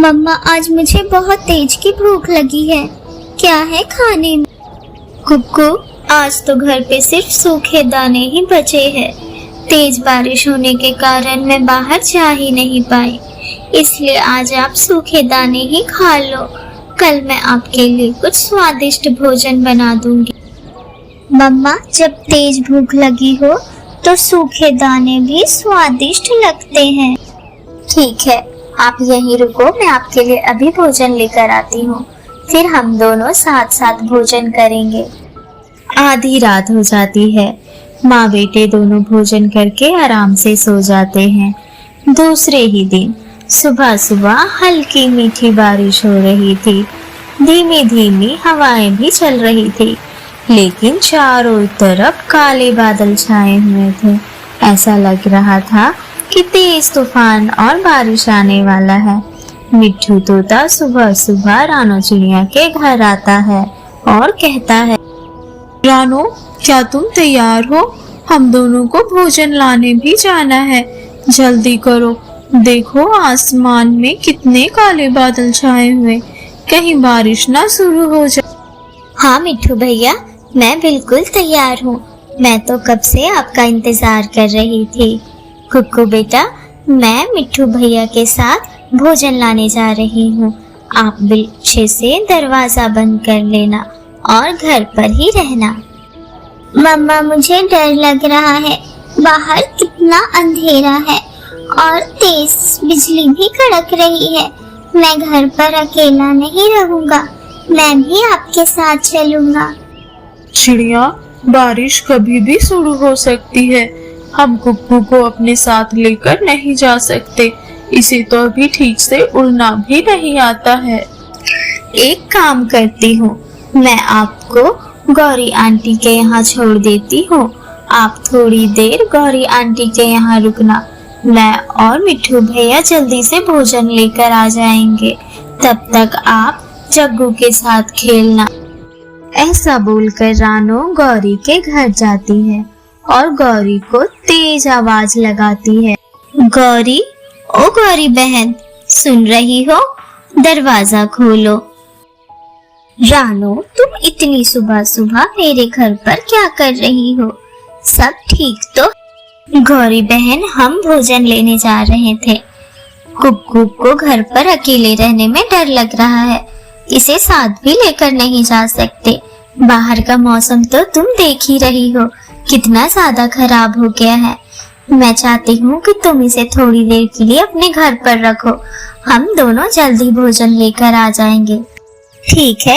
मम्मा, आज मुझे बहुत तेज की भूख लगी है। क्या है खाने में? कुक्कू, आज तो घर पे सिर्फ सूखे दाने ही बचे हैं। तेज बारिश होने के कारण मैं बाहर जा ही नहीं पाई, इसलिए आज आप सूखे दाने ही खा लो। कल मैं आपके लिए कुछ स्वादिष्ट भोजन बना दूंगी। मम्मा, जब तेज भूख लगी हो तो सूखे दाने भी स्वादिष्ट लगते हैं। ठीक है, आप यहीं रुको, मैं आपके लिए अभी भोजन लेकर आती हूँ। फिर हम दोनों साथ साथ भोजन करेंगे। आधी रात हो जाती है। माँ बेटे दोनों भोजन करके आराम से सो जाते हैं। दूसरे ही दिन सुबह सुबह हल्की मीठी बारिश हो रही थी। धीमी धीमी हवाएं भी चल रही थी, लेकिन चारों तरफ काले बादल छाए हुए थे। ऐसा लग रहा था कि तेज तूफान और बारिश आने वाला है। मिट्ठू तोता सुबह सुबह रानो चिड़िया के घर आता है और कहता है, रानो, क्या तुम तैयार हो? हम दोनों को भोजन लाने भी जाना है। जल्दी करो, देखो आसमान में कितने काले बादल छाए हुए, कहीं बारिश ना शुरू हो जाए। हाँ मिट्ठू भैया, मैं बिल्कुल तैयार हूँ। मैं तो कब से आपका इंतजार कर रही थी। कुक्कू बेटा, मैं मिट्ठू भैया के साथ भोजन लाने जा रही हूँ। आप पीछे से दरवाजा बंद कर लेना और घर पर ही रहना। मम्मा, मुझे डर लग रहा है। बाहर कितना अंधेरा है और तेज बिजली भी कड़क रही है। मैं घर पर अकेला नहीं रहूंगा, मैं भी आपके साथ चलूंगा। चिड़िया, बारिश कभी भी शुरू हो सकती है। हम कुक्कू को अपने साथ लेकर नहीं जा सकते। इसे तो अभी ठीक से उड़ना भी नहीं आता है। एक काम करती हूँ, मैं आपको गौरी आंटी के यहाँ छोड़ देती हूँ। आप थोड़ी देर गौरी आंटी के यहाँ रुकना। मैं और मिट्ठू भैया जल्दी से भोजन लेकर आ जाएंगे। तब तक आप जग्गू के साथ खेलना। ऐसा बोलकर रानो गौरी के घर जाती है और गौरी को तेज आवाज लगाती है, गौरी, ओ गौरी बहन, सुन रही हो? दरवाजा खोलो। रानो, तुम इतनी सुबह सुबह मेरे घर पर क्या कर रही हो? सब ठीक तो? गौरी बहन, हम भोजन लेने जा रहे थे। कुक्कू को घर पर अकेले रहने में डर लग रहा है। इसे साथ भी लेकर नहीं जा सकते। बाहर का मौसम तो तुम देख ही रही हो, कितना ज्यादा खराब हो गया है। मैं चाहती हूँ कि तुम इसे थोड़ी देर के लिए अपने घर पर रखो। हम दोनों जल्दी भोजन लेकर आ जाएंगे। ठीक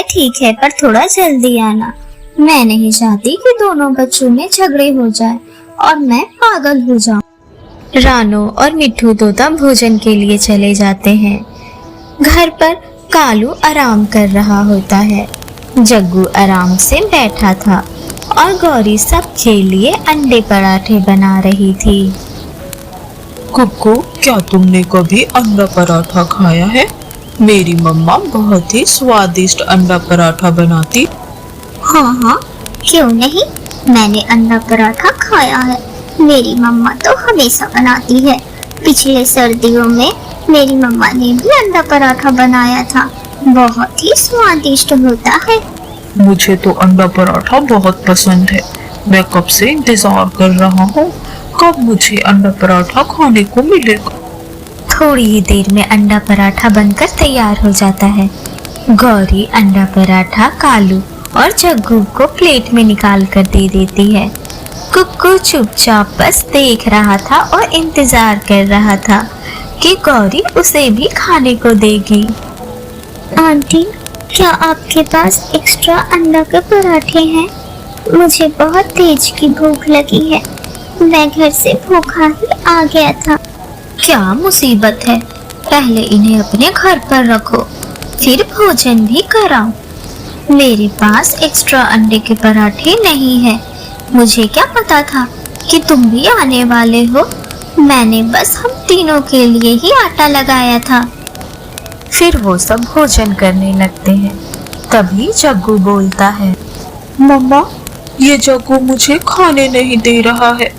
है, पर थोड़ा जल्दी आना। मैं नहीं चाहती कि दोनों बच्चों में झगड़े हो जाए और मैं पागल हो जाऊं। रानो और मिट्ठू तोता भोजन के लिए चले जाते हैं। घर पर कालू आराम कर रहा होता है। जग्गू आराम से बैठा था और गौरी सबके लिए अंडे पराठे बना रही थी। कुक्कू, क्या तुमने कभी अंडा पराठा खाया है? मेरी मम्मा बहुत ही स्वादिष्ट अंडा पराठा बनाती। हाँ, क्यों नहीं, मैंने अंडा पराठा खाया है। मेरी मम्मा तो हमेशा बनाती है। पिछले सर्दियों में मेरी मम्मा ने भी अंडा पराठा बनाया था। बहुत ही स्वादिष्ट होता है। मुझे तो अंडा पराठा बहुत पसंद है। मैं कब से इंतजार कर रहा हूँ, कब मुझे अंडा पराठा खाने को मिलेगा। थोड़ी ही देर में अंडा पराठा बनकर तैयार हो जाता है। गौरी अंडा पराठा कालू और जग्गू को प्लेट में निकाल कर दे देती है। कुक्कू चुपचाप बस देख रहा था और इंतजार कर रहा था कि गौरी उसे भी खाने को देगी। आंटी, क्या आपके पास एक्स्ट्रा अंडा के पराठे हैं? मुझे बहुत तेज की भूख लगी है। मैं घर से भूखा ही आ गया था। क्या मुसीबत है, पहले इन्हें अपने घर पर रखो, फिर भोजन भी कराओ। मेरे पास एक्स्ट्रा अंडे के पराठे नहीं है। मुझे क्या पता था कि तुम भी आने वाले हो। मैंने बस हम तीनों के लिए ही आटा लगाया था। फिर वो सब भोजन करने लगते हैं। तभी जग्गू बोलता है, मम्मा, ये जग्गू मुझे खाने नहीं दे रहा है।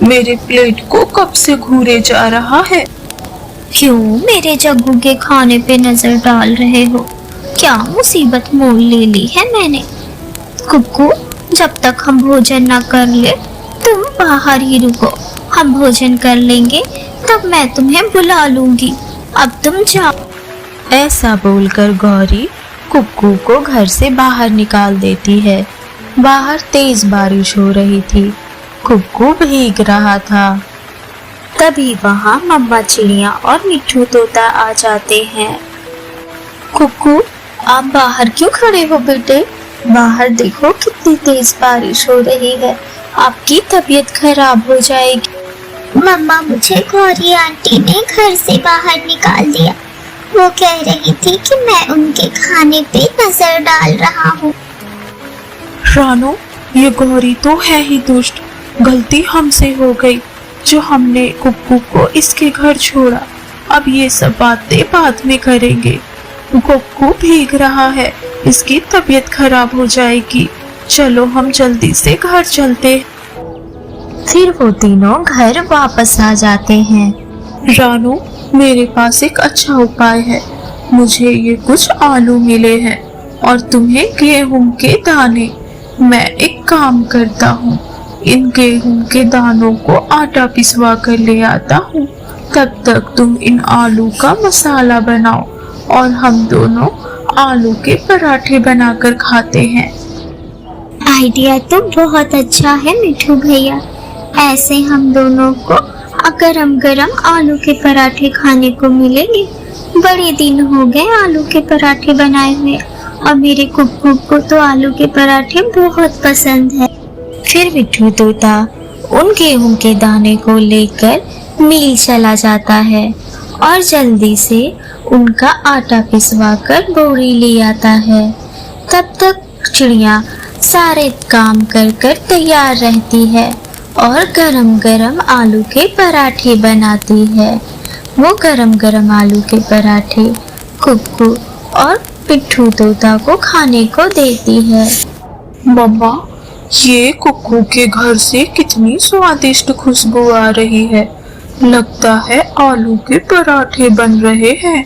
मेरे प्लेट को कब से घूरे जा रहा है। क्यों मेरे जग्गू के खाने पे नजर डाल रहे हो? क्या मुसीबत मोल ले ली है मैंने? कुक्कू, जब तक हम भोजन न कर ले तुम बाहर ही रुको। हम भोजन कर लेंगे तब मैं तुम्हें बुला लूंगी। अब तुम जाओ। ऐसा बोलकर गौरी कुक्कू को घर से बाहर निकाल देती है। बाहर तेज बारिश हो रही थी। कुक्कू भीग रहा था। तभी वहाँ मम्मा चिड़िया और मिट्ठू तोता आ जाते हैं। कुक्कू, आप बाहर क्यों खड़े हो बेटे? बाहर देखो कितनी तेज बारिश हो रही है, आपकी तबीयत खराब हो जाएगी। मम्मा, मुझे गौरी आंटी ने घर से बाहर निकाल दिया। वो कह रही थी कि मैं उनके खाने पे नजर डाल रहा हूँ। रानो, ये गौरी तो है ही दुष्ट। गलती हमसे हो गई जो हमने कुक्कू को इसके घर छोड़ा। अब ये सब बातें बाद में करेंगे। कुक्कू भीग रहा है, इसकी तबीयत खराब हो जाएगी। चलो हम जल्दी से घर चलते। फिर वो तीनों घर वापस आ जाते हैं। रानो, मेरे पास एक अच्छा उपाय है। मुझे ये कुछ आलू मिले हैं और तुम्हें गेहूं के दाने। मैं एक काम करता हूँ, इन गेहूं के दानों को आटा पिसवा कर ले आता हूँ। तब तक तुम इन आलू का मसाला बनाओ और हम दोनों आलू के पराठे बनाकर खाते हैं। आइडिया तो बहुत अच्छा है मिठू भैया। ऐसे हम दोनों को गरम गरम आलू के पराठे खाने को मिलेंगे। बड़े दिन हो गए आलू के पराठे बनाए हुए और मेरे कुक्कू को तो आलू के पराठे बहुत पसंद है। फिर मिट्ठू तोता उन गेहूं के दाने को लेकर मिल चला जाता है और जल्दी से उनका आटा पिसवा कर बोरी ले आता है। तब तक चिड़िया सारे काम कर कर तैयार रहती है और गरम गरम आलू के पराठे बनाती है। वो गरम गरम आलू के पराठे कुक्कू और मिट्ठू तोता को खाने को देती है। मम्मा, ये कुक्कू के घर से कितनी स्वादिष्ट खुशबू आ रही है। लगता है आलू के पराठे बन रहे हैं।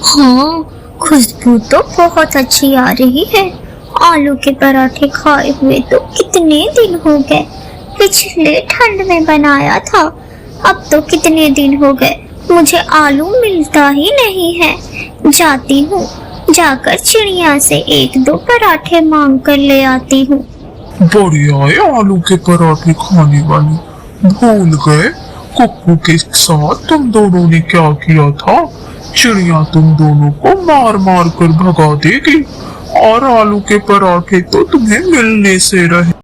हाँ, खुशबू तो बहुत अच्छी आ रही है। आलू के पराठे खाए हुए तो कितने दिन हो गए। पिछले ठंड में बनाया था, अब तो कितने दिन हो गए मुझे आलू मिलता ही नहीं है। जाती हूँ, जाकर चिड़िया से एक दो पराठे मांग कर ले आती हूँ। बढ़िया है आलू के पराठे खाने वाली। भूल गए कुक्कू के साथ तुम दोनों ने क्या किया था? चिड़िया तुम दोनों को मार मार कर भगा देगी और आलू के पराठे तो तुम्हें मिलने से रहे।